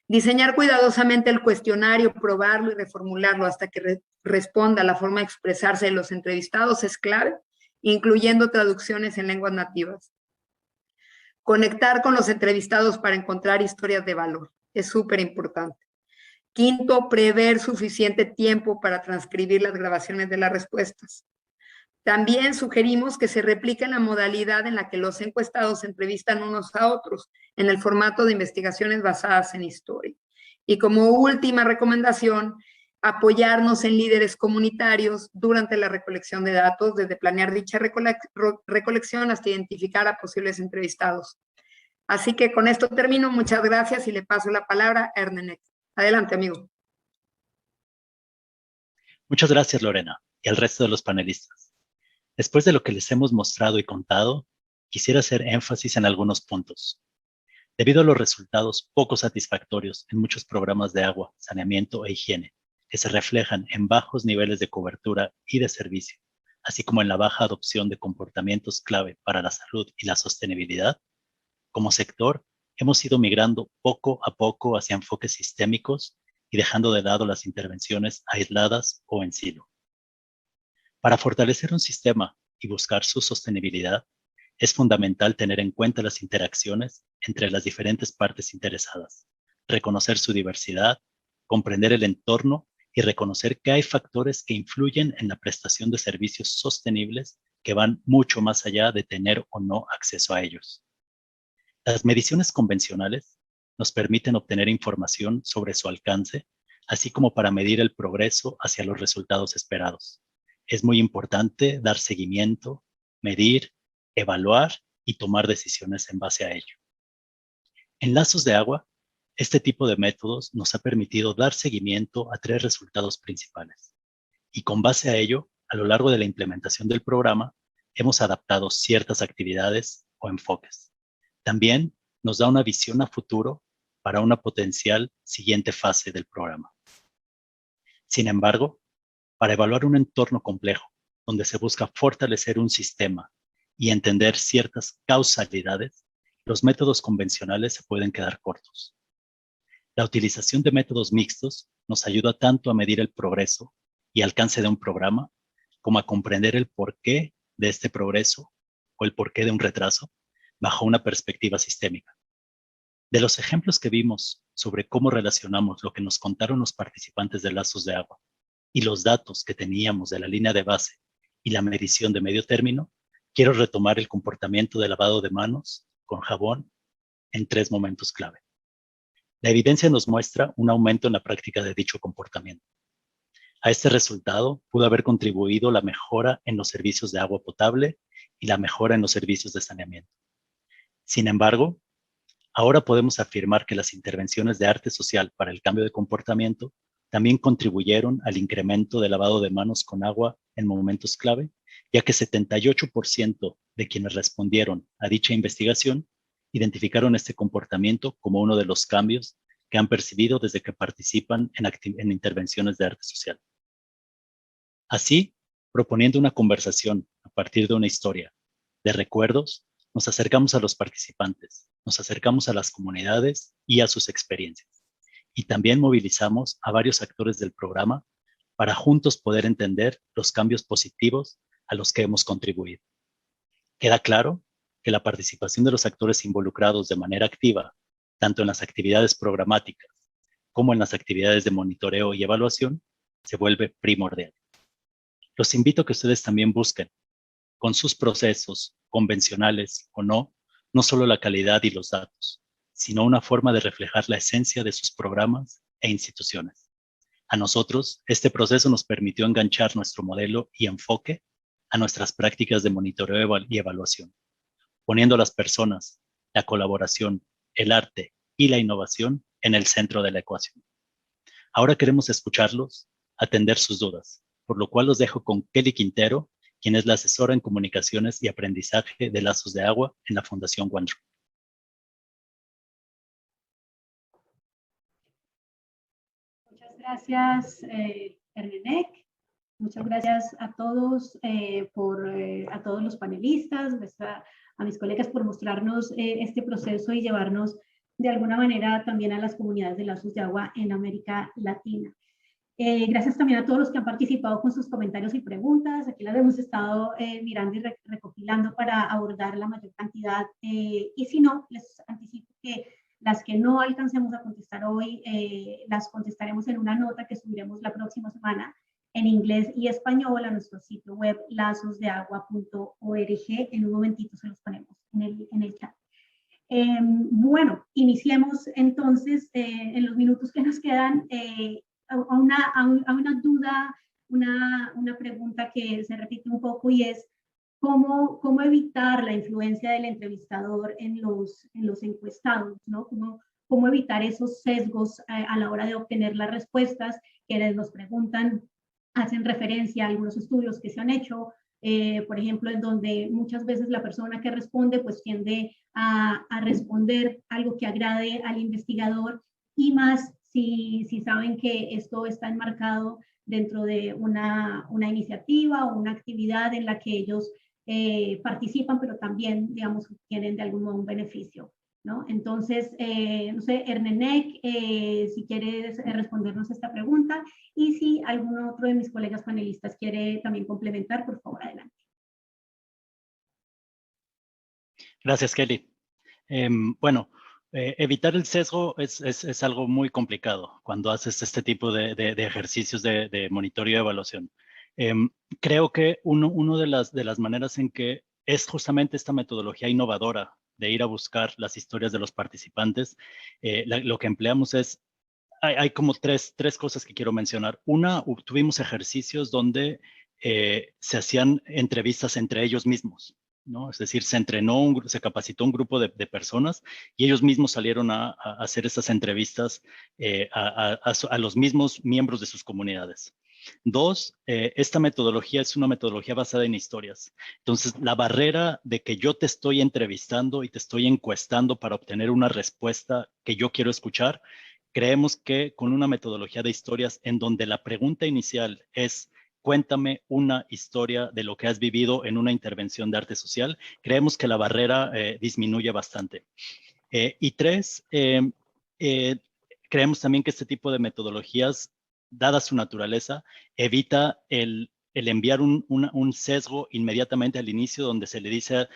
Diseñar cuidadosamente el cuestionario, probarlo y reformularlo hasta que responda a la forma de expresarse de los entrevistados es clave, incluyendo traducciones en lenguas nativas. Conectar con los entrevistados para encontrar historias de valor es súper importante. Quinto, prever suficiente tiempo para transcribir las grabaciones de las respuestas. También sugerimos que se replique la modalidad en la que los encuestados se entrevistan unos a otros, en el formato de investigaciones basadas en historia. Y como última recomendación, apoyarnos en líderes comunitarios durante la recolección de datos, desde planear dicha recolección hasta identificar a posibles entrevistados. Así que con esto termino. Muchas gracias y le paso la palabra a Ernenek. Adelante, amigo. Muchas gracias, Lorena, y al resto de los panelistas. Después de lo que les hemos mostrado y contado, quisiera hacer énfasis en algunos puntos. Debido a los resultados poco satisfactorios en muchos programas de agua, saneamiento e higiene, que se reflejan en bajos niveles de cobertura y de servicio, así como en la baja adopción de comportamientos clave para la salud y la sostenibilidad, como sector hemos ido migrando poco a poco hacia enfoques sistémicos y dejando de lado las intervenciones aisladas o en silo. Para fortalecer un sistema y buscar su sostenibilidad, es fundamental tener en cuenta las interacciones entre las diferentes partes interesadas, reconocer su diversidad, comprender el entorno y reconocer que hay factores que influyen en la prestación de servicios sostenibles que van mucho más allá de tener o no acceso a ellos. Las mediciones convencionales nos permiten obtener información sobre su alcance, así como para medir el progreso hacia los resultados esperados. Es muy importante dar seguimiento, medir, evaluar y tomar decisiones en base a ello. En lazos de agua, este tipo de métodos nos ha permitido dar seguimiento a 3 resultados principales. Y con base a ello, a lo largo de la implementación del programa, hemos adaptado ciertas actividades o enfoques. También nos da una visión a futuro para una potencial siguiente fase del programa. Sin embargo, para evaluar un entorno complejo, donde se busca fortalecer un sistema y entender ciertas causalidades, los métodos convencionales se pueden quedar cortos. La utilización de métodos mixtos nos ayuda tanto a medir el progreso y alcance de un programa, como a comprender el porqué de este progreso o el porqué de un retraso, bajo una perspectiva sistémica. De los ejemplos que vimos sobre cómo relacionamos lo que nos contaron los participantes de Lazos de Agua y los datos que teníamos de la línea de base y la medición de medio término, quiero retomar el comportamiento de lavado de manos con jabón en 3 momentos clave. La evidencia nos muestra un aumento en la práctica de dicho comportamiento. A este resultado pudo haber contribuido la mejora en los servicios de agua potable y la mejora en los servicios de saneamiento. Sin embargo, ahora podemos afirmar que las intervenciones de arte social para el cambio de comportamiento también contribuyeron al incremento de lavado de manos con agua en momentos clave, ya que 78% de quienes respondieron a dicha investigación identificaron este comportamiento como uno de los cambios que han percibido desde que participan en intervenciones de arte social. Así, proponiendo una conversación a partir de una historia, de recuerdos, nos acercamos a los participantes, nos acercamos a las comunidades y a sus experiencias. Y también movilizamos a varios actores del programa para juntos poder entender los cambios positivos a los que hemos contribuido. Queda claro que la participación de los actores involucrados de manera activa, tanto en las actividades programáticas como en las actividades de monitoreo y evaluación, se vuelve primordial. Los invito a que ustedes también busquen, con sus procesos, convencionales o no, no solo la calidad y los datos, sino una forma de reflejar la esencia de sus programas e instituciones. A nosotros, este proceso nos permitió enganchar nuestro modelo y enfoque a nuestras prácticas de monitoreo y evaluación, poniendo a las personas, la colaboración, el arte y la innovación en el centro de la ecuación. Ahora queremos escucharlos, atender sus dudas, por lo cual los dejo con Kelly Quintero, quien es la asesora en comunicaciones y aprendizaje de Lazos de Agua en la Fundación OneDrop. Muchas gracias, Ernenek. Muchas gracias a todos, a todos los panelistas, a mis colegas por mostrarnos este proceso y llevarnos de alguna manera también a las comunidades de Lazos de Agua en América Latina. Gracias también a todos los que han participado con sus comentarios y preguntas. Aquí las hemos estado mirando y recopilando para abordar la mayor cantidad. Y si no, les anticipo que las que no alcancemos a contestar hoy, las contestaremos en una nota que subiremos la próxima semana en inglés y español a nuestro sitio web lazosdeagua.org. En un momentito se los ponemos en el chat. Bueno, iniciemos entonces en los minutos que nos quedan a una duda, una pregunta que se repite un poco y es cómo evitar la influencia del entrevistador en los encuestados, ¿no? Cómo evitar esos sesgos a la hora de obtener las respuestas. Quienes nos preguntan hacen referencia a algunos estudios que se han hecho, por ejemplo, en donde muchas veces la persona que responde pues tiende a responder algo que agrade al investigador, y más si saben que esto está enmarcado dentro de una iniciativa o una actividad en la que ellos participan, pero también, digamos, tienen de algún modo un beneficio, ¿no? Entonces, no sé, Ernenek, si quieres respondernos esta pregunta, y si algún otro de mis colegas panelistas quiere también complementar, por favor, adelante. Gracias, Kelly. Bueno, evitar el sesgo es algo muy complicado cuando haces este tipo de ejercicios de monitoreo y evaluación. Creo que una de las maneras en que es justamente esta metodología innovadora de ir a buscar las historias de los participantes, lo que empleamos es, hay como tres cosas que quiero mencionar. Una, tuvimos ejercicios donde se hacían entrevistas entre ellos mismos, ¿no? Es decir, se capacitó un grupo de personas y ellos mismos salieron a hacer esas entrevistas a los mismos miembros de sus comunidades. Dos, esta metodología es una metodología basada en historias. Entonces, la barrera de que yo te estoy entrevistando y te estoy encuestando para obtener una respuesta que yo quiero escuchar, creemos que con una metodología de historias en donde la pregunta inicial es cuéntame una historia de lo que has vivido en una intervención de arte social, creemos que la barrera disminuye bastante. Y tres, creemos también que este tipo de metodologías, dada su naturaleza, evita el enviar un sesgo inmediatamente al inicio donde se le dice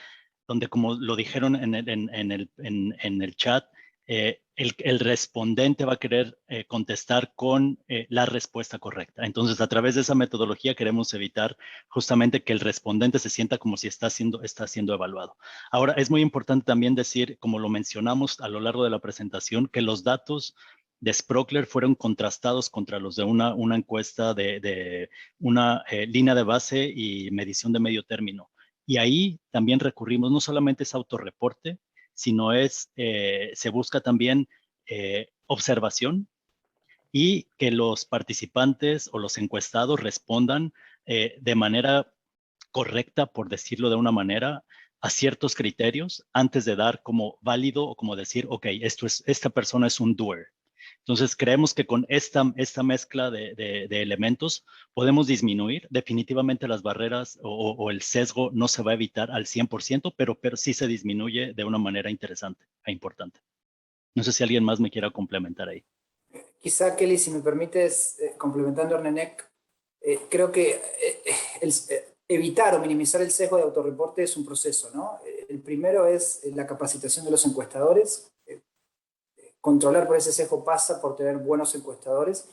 donde, como lo dijeron en el chat, el respondente va a querer contestar con la respuesta correcta. Entonces, a través de esa metodología queremos evitar justamente que el respondente se sienta como si está siendo evaluado. Ahora, es muy importante también decir, como lo mencionamos a lo largo de la presentación, que los datos de Sprockler fueron contrastados contra los de una encuesta de una línea de base y medición de medio término. Y ahí también recurrimos, no solamente es autorreporte, sino se busca también observación y que los participantes o los encuestados respondan de manera correcta, por decirlo de una manera, a ciertos criterios antes de dar como válido o como decir, ok, esta persona es un doer. Entonces, creemos que con esta mezcla de elementos podemos disminuir definitivamente las barreras o el sesgo no se va a evitar al 100%, pero sí se disminuye de una manera interesante e importante. No sé si alguien más me quiera complementar ahí. Quizá, Kelly, si me permites, complementando a Renek, creo que evitar o minimizar el sesgo de autorreporte es un proceso, ¿no? El primero es la capacitación de los encuestadores. Controlar por ese sesgo pasa por tener buenos encuestadores.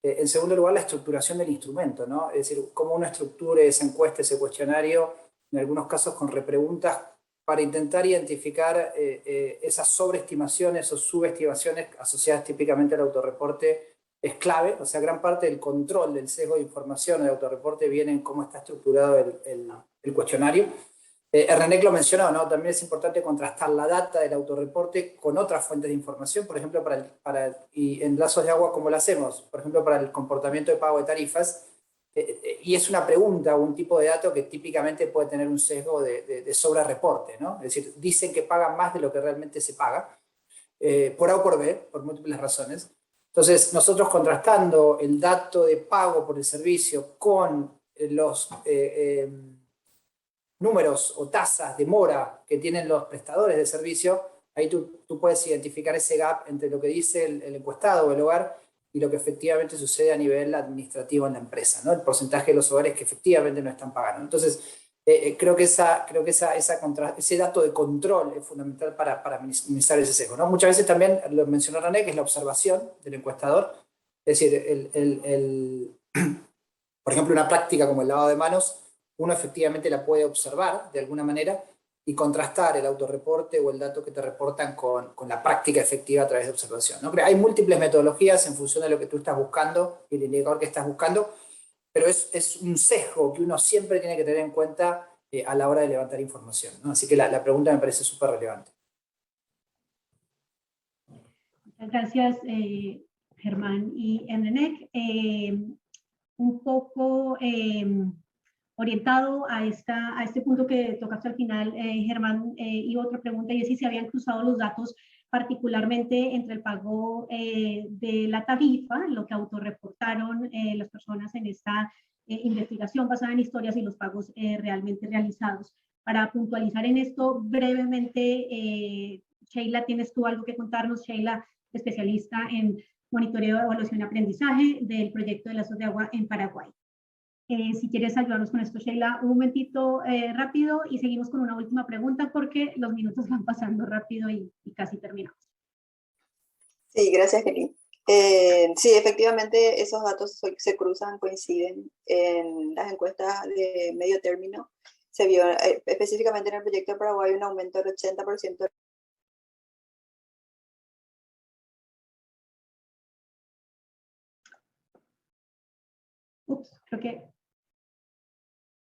En segundo lugar, la estructuración del instrumento, ¿no? Es decir, cómo uno estructure esa encuesta, ese cuestionario, en algunos casos con repreguntas, para intentar identificar esas sobreestimaciones o subestimaciones asociadas típicamente al autorreporte es clave. O sea, gran parte del control del sesgo de información o de autorreporte viene en cómo está estructurado el cuestionario. Renek lo mencionó, ¿no? También es importante contrastar la data del autorreporte con otras fuentes de información, por ejemplo, y en Lazos de Agua, ¿cómo lo hacemos? Por ejemplo, para el comportamiento de pago de tarifas, y es una pregunta o un tipo de dato que típicamente puede tener un sesgo de sobrereporte, ¿no? Es decir, dicen que pagan más de lo que realmente se paga, por A o por B, por múltiples razones. Entonces, nosotros contrastando el dato de pago por el servicio con los números o tasas de mora que tienen los prestadores de servicio, ahí tú puedes identificar ese gap entre lo que dice el encuestado o el hogar y lo que efectivamente sucede a nivel administrativo en la empresa, ¿no? El porcentaje de los hogares que efectivamente no están pagando. Entonces, creo que ese dato de control es fundamental para minimizar ese sesgo, ¿no? Muchas veces también, lo mencionó René, que es la observación del encuestador. Es decir, por ejemplo, una práctica como el lavado de manos, uno efectivamente la puede observar de alguna manera y contrastar el autorreporte o el dato que te reportan con la práctica efectiva a través de observación, ¿no? Hay múltiples metodologías en función de lo que tú estás buscando y el indicador que estás buscando, pero es un sesgo que uno siempre tiene que tener en cuenta a la hora de levantar información, ¿no? Así que la pregunta me parece súper relevante. Muchas gracias, Germán y Renek. Un poco orientado a este punto que tocaste al final, Germán, y otra pregunta, y es si se habían cruzado los datos particularmente entre el pago de la tarifa, lo que autorreportaron las personas en esta investigación basada en historias y los pagos realmente realizados. Para puntualizar en esto brevemente, Sheila, ¿tienes tú algo que contarnos? Sheila, especialista en monitoreo, evaluación y aprendizaje del proyecto de Lazos de Agua en Paraguay. Si quieres ayudarnos con esto, Sheila, un momentito rápido y seguimos con una última pregunta porque los minutos van pasando rápido y casi terminamos. Sí, gracias, Kelly. Sí, efectivamente, esos datos se cruzan, coinciden en las encuestas de medio término. Se vio específicamente en el proyecto de Paraguay un aumento del 80%.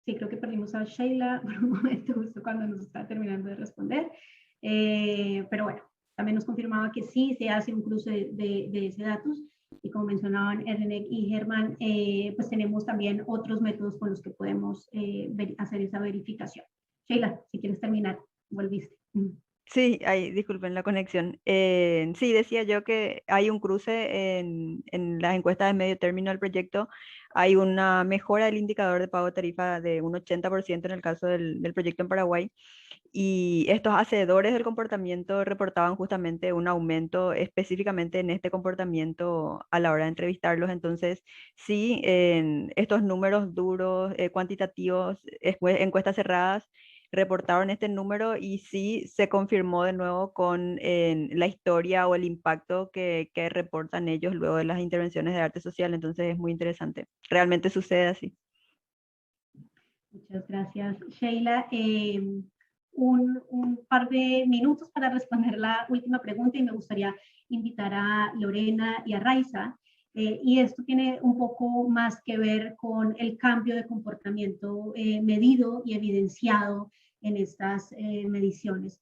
Creo que perdimos a Sheila por un momento, justo cuando nos está terminando de responder. Pero bueno, también nos confirmaba que sí se hace un cruce de ese datos. Y como mencionaban Renek y Germán, pues tenemos también otros métodos con los que podemos hacer esa verificación. Sheila, si quieres terminar, volviste. Sí, disculpen la conexión. Sí, decía yo que hay un cruce en las encuestas de medio término del proyecto. Hay una mejora del indicador de pago de tarifa de un 80% en el caso del proyecto en Paraguay. Y estos hacedores del comportamiento reportaban justamente un aumento específicamente en este comportamiento a la hora de entrevistarlos. Entonces, sí, en estos números duros, cuantitativos, encuestas cerradas, reportaron este número y sí se confirmó de nuevo con la historia o el impacto que reportan ellos luego de las intervenciones de arte social. Entonces es muy interesante. Realmente sucede así. Muchas gracias, Sheila. Un par de minutos para responder la última pregunta y me gustaría invitar a Lorena y a Raiza. Y esto tiene un poco más que ver con el cambio de comportamiento medido y evidenciado en estas mediciones.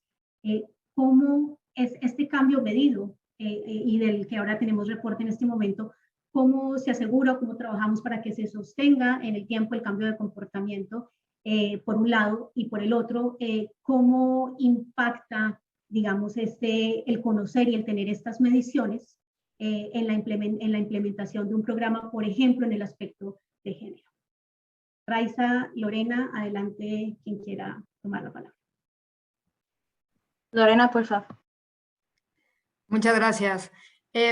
¿Cómo es este cambio medido y del que ahora tenemos reporte en este momento? ¿Cómo se asegura, cómo trabajamos para que se sostenga en el tiempo el cambio de comportamiento, por un lado, y por el otro, cómo impacta, digamos, el conocer y el tener estas mediciones en la implementación de un programa, por ejemplo, en el aspecto de género? Raiza, Lorena, adelante, quien quiera tomar la palabra. Lorena, por favor. Muchas gracias.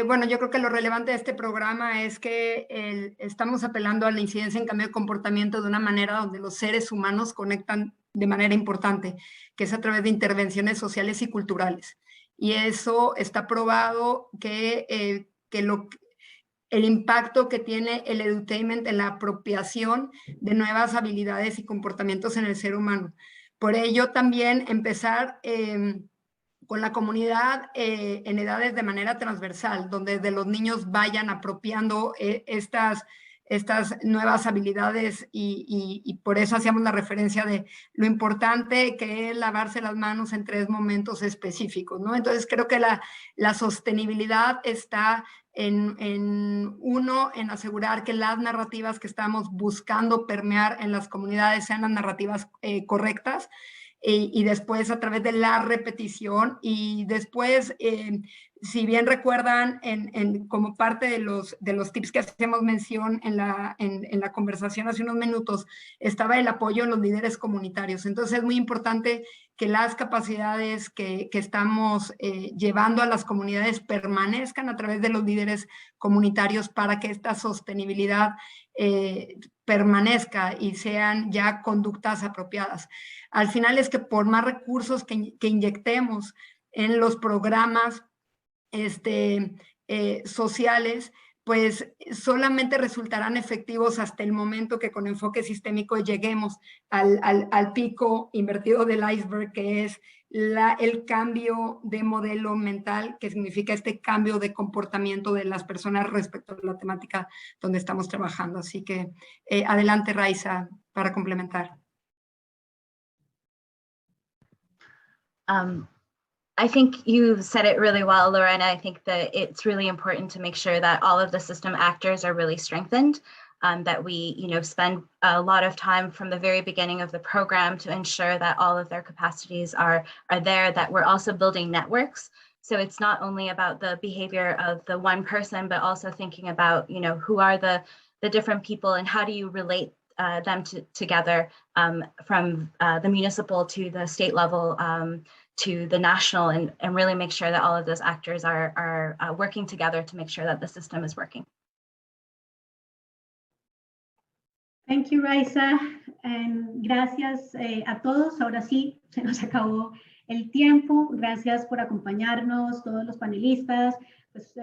Bueno, yo creo que lo relevante de este programa es que estamos apelando a la incidencia en cambio de comportamiento de una manera donde los seres humanos conectan de manera importante, que es a través de intervenciones sociales y culturales. Y eso está probado que el impacto que tiene el edutainment en la apropiación de nuevas habilidades y comportamientos en el ser humano. Por ello también empezar con la comunidad en edades de manera transversal, donde de los niños vayan apropiando estas nuevas habilidades y por eso hacíamos la referencia de lo importante que es lavarse las manos en 3 momentos específicos, ¿no? Entonces creo que la sostenibilidad está en asegurar que las narrativas que estamos buscando permear en las comunidades sean las narrativas correctas, y después a través de la repetición y después, si bien recuerdan, como parte de los tips que hacemos mención en la conversación hace unos minutos, estaba el apoyo en los líderes comunitarios. Entonces es muy importante que las capacidades que estamos llevando a las comunidades permanezcan a través de los líderes comunitarios para que esta sostenibilidad permanezca y sean ya conductas apropiadas. Al final es que por más recursos que inyectemos en los programas sociales, pues solamente resultarán efectivos hasta el momento que con enfoque sistémico lleguemos al pico invertido del iceberg, que es el cambio de modelo mental, que significa este cambio de comportamiento de las personas respecto a la temática donde estamos trabajando. Así que adelante, Raiza, para complementar. I think you said it really well, Lorena. I think that it's really important to make sure that all of the system actors are really strengthened, that we, spend a lot of time from the very beginning of the program to ensure that all of their capacities are there, that we're also building networks. So it's not only about the behavior of the one person, but also thinking about, who are the different people and how do you relate them together, from the municipal to the state level, to the national, and really make sure that all of those actors are working together to make sure that the system is working. Thank you, Raiza. Gracias a todos. Ahora sí, se nos acabó el tiempo. Gracias por acompañarnos, todos los panelistas, pues,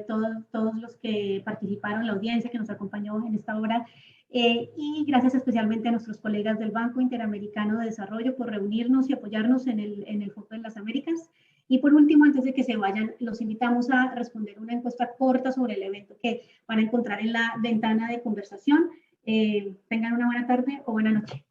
todos los que participaron, la audiencia que nos acompañó en esta hora. Y gracias especialmente a nuestros colegas del Banco Interamericano de Desarrollo por reunirnos y apoyarnos en el Foco de las Américas. Y por último, antes de que se vayan, los invitamos a responder una encuesta corta sobre el evento que van a encontrar en la ventana de conversación. Tengan una buena tarde o buena noche.